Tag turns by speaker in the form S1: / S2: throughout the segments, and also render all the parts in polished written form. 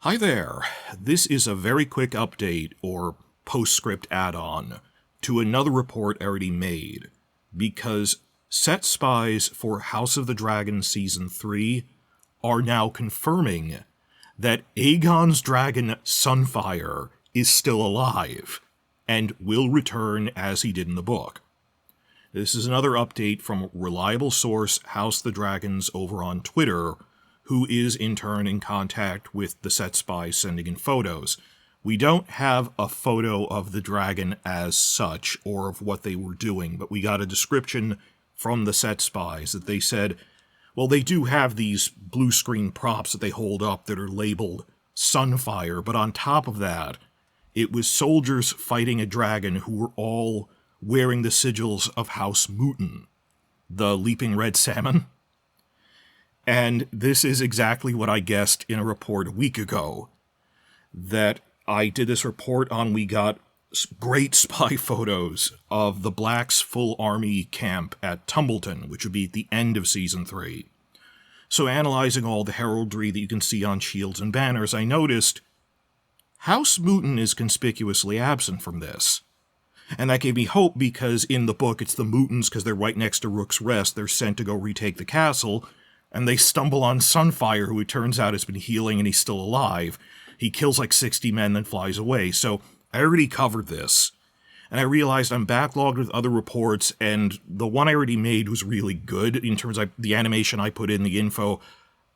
S1: Hi there. This is a very quick update or postscript add-on to another report I already made, because set spies for House of the Dragon Season 3 are now confirming that Aegon's dragon Sunfyre is still alive and will return as he did in the book. This is another update from reliable source House of the Dragons over on Twitter, who is in turn in contact with the set spies sending in photos. We don't have a photo of the dragon as such, or of what they were doing, but we got a description from the set spies that they said, well, they do have these blue screen props that they hold up that are labeled Sunfyre, but on top of that, it was soldiers fighting a dragon who were all wearing the sigils of House Mooton, the leaping red salmon. And this is exactly what I guessed in a report a week ago, that I did this report on. We got great spy photos of the Blacks' full army camp at Tumbleton, which would be at the end of Season 3. So analyzing all the heraldry that you can see on shields and banners, I noticed House Mooton is conspicuously absent from this. And that gave me hope, because in the book it's the Mootons, because they're right next to Rook's Rest. They're sent to go retake the castle, and they stumble on Sunfyre, who it turns out has been healing and he's still alive. He kills like 60 men, then flies away. So I already covered this, and I realized I'm backlogged with other reports, and the one I already made was really good in terms of the animation I put in, the info.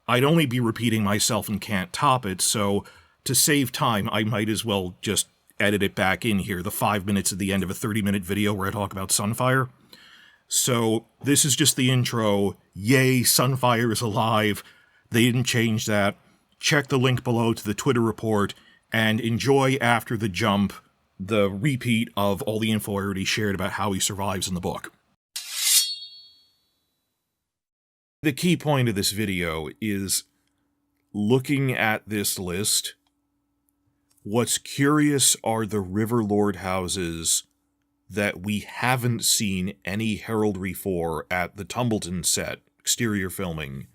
S1: I'd only be repeating myself and can't top it, so to save time, I might as well just edit it back in here, the 5 minutes at the end of a 30-minute video where I talk about Sunfyre. So this is just the intro. Yay, Sunfyre is alive. They didn't change that. Check the link below to the Twitter report, and enjoy after the jump the repeat of all the info I already shared about how he survives in the book. The key point of this video is looking at this list. What's curious are the Riverlord houses that we haven't seen any heraldry for at the Tumbleton set, exterior filming,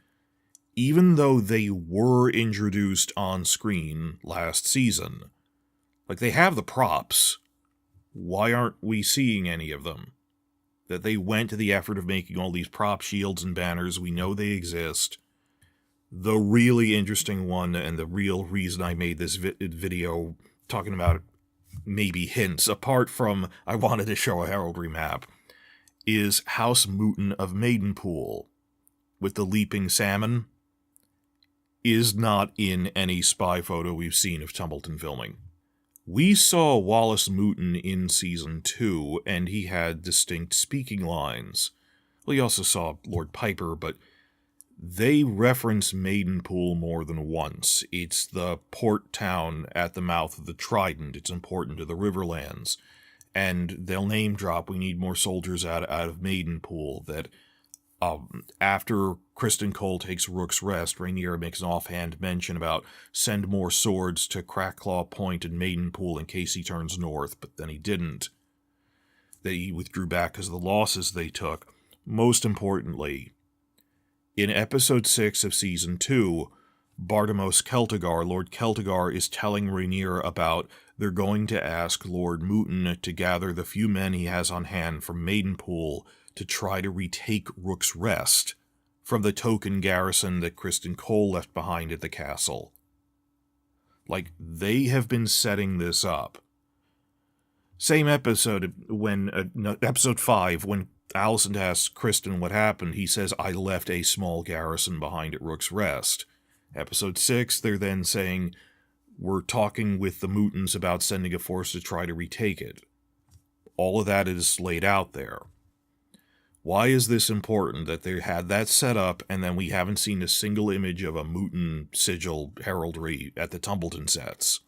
S1: even though they were introduced on screen last season. Like, they have the props. Why aren't we seeing any of them? That they went to the effort of making all these prop shields and banners, we know they exist. The really interesting one, and the real reason I made this video talking about maybe hints, apart from I wanted to show a heraldry map, is House Mooton of Maidenpool, with the leaping salmon, is not in any spy photo we've seen of Tumbleton filming. We saw Wallace Mooton in Season 2, and he had distinct speaking lines. Well, you also saw Lord Piper, but they reference Maidenpool more than once. It's the port town at the mouth of the Trident. It's important to the Riverlands. And they'll name drop, we need more soldiers out of Maidenpool. That after Criston Cole takes Rook's Rest, Rhaenyra makes an offhand mention about send more swords to Crackclaw Point and Maidenpool in case he turns north, but then he didn't. That he withdrew back because of the losses they took. Most importantly, in Episode 6 of Season 2, Bartimos Celtigar, Lord Celtigar, is telling Rhaenyra about they're going to ask Lord Mooton to gather the few men he has on hand from Maidenpool to try to retake Rook's Rest from the token garrison that Criston Cole left behind at the castle. Like, they have been setting this up. Same episode, Episode 5, when Alicent asks Criston what happened, he says, I left a small garrison behind at Rook's Rest. Episode 6, they're then saying, we're talking with the Mootons about sending a force to try to retake it. All of that is laid out there. Why is this important that they had that set up, and then we haven't seen a single image of a Mooton sigil heraldry at the Tumbleton sets?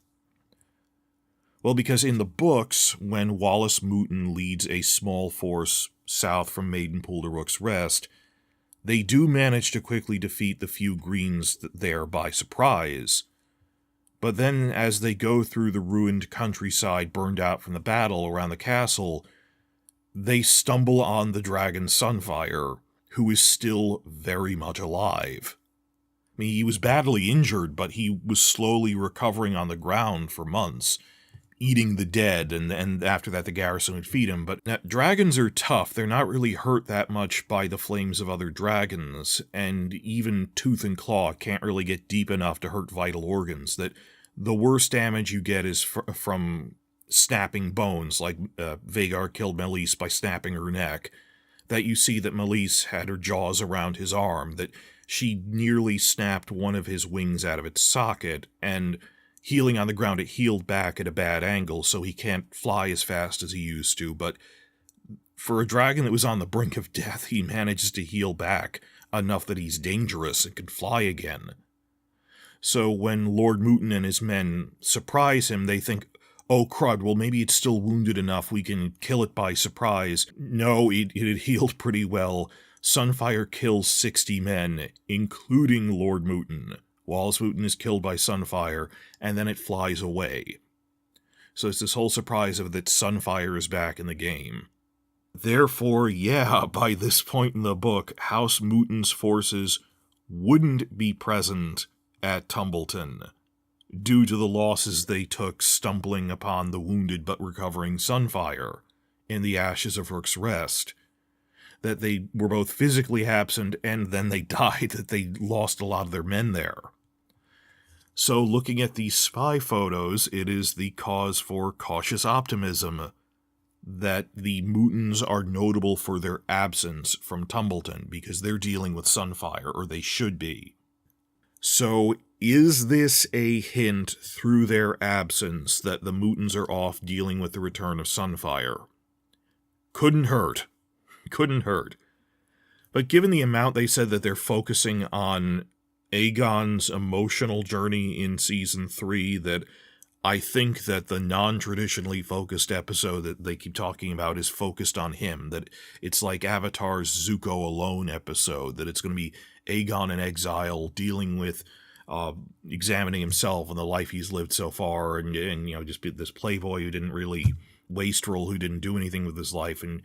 S1: Well, because in the books, when Wallace Mooton leads a small force south from Maidenpool to Rook's Rest, they do manage to quickly defeat the few Greens there by surprise. But then, as they go through the ruined countryside burned out from the battle around the castle, they stumble on the dragon Sunfyre, who is still very much alive. I mean, he was badly injured, but he was slowly recovering on the ground for months, eating the dead, and after that the garrison would feed him. But dragons are tough. They're not really hurt that much by the flames of other dragons, and even Tooth and Claw can't really get deep enough to hurt vital organs. That the worst damage you get is from snapping bones, like Vhagar killed Meleys by snapping her neck. That you see that Meleys had her jaws around his arm, that she nearly snapped one of his wings out of its socket, and healing on the ground, it healed back at a bad angle, so he can't fly as fast as he used to. But for a dragon that was on the brink of death, he manages to heal back enough that he's dangerous and can fly again. So when Lord Mooton and his men surprise him, they think, oh crud, well maybe it's still wounded enough, we can kill it by surprise. No, it had healed pretty well. Sunfyre kills 60 men, including Lord Mooton. Wallace Mooton is killed by Sunfyre, and then it flies away. So it's this whole surprise of that Sunfyre is back in the game. Therefore, yeah, by this point in the book, House Mooton's forces wouldn't be present at Tumbleton, due to the losses they took stumbling upon the wounded but recovering Sunfyre in the ashes of Rook's Rest. That they were both physically absent and then they died, that they lost a lot of their men there. So looking at these spy photos, it is the cause for cautious optimism that the Mootons are notable for their absence from Tumbleton, because they're dealing with Sunfyre, or they should be. So is this a hint through their absence that the Mootons are off dealing with the return of Sunfyre? Couldn't hurt. Couldn't hurt. But given the amount they said that they're focusing on Aegon's emotional journey in Season 3, that I think that the non-traditionally focused episode that they keep talking about is focused on him, that it's like Avatar's Zuko Alone episode, that it's going to be Aegon in exile dealing with examining himself and the life he's lived so far, and you know, just be this playboy who didn't really wastrel, who didn't do anything with his life, and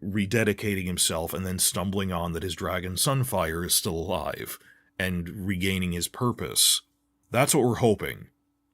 S1: rededicating himself, and then stumbling on that his dragon Sunfyre is still alive and regaining his purpose. That's what we're hoping.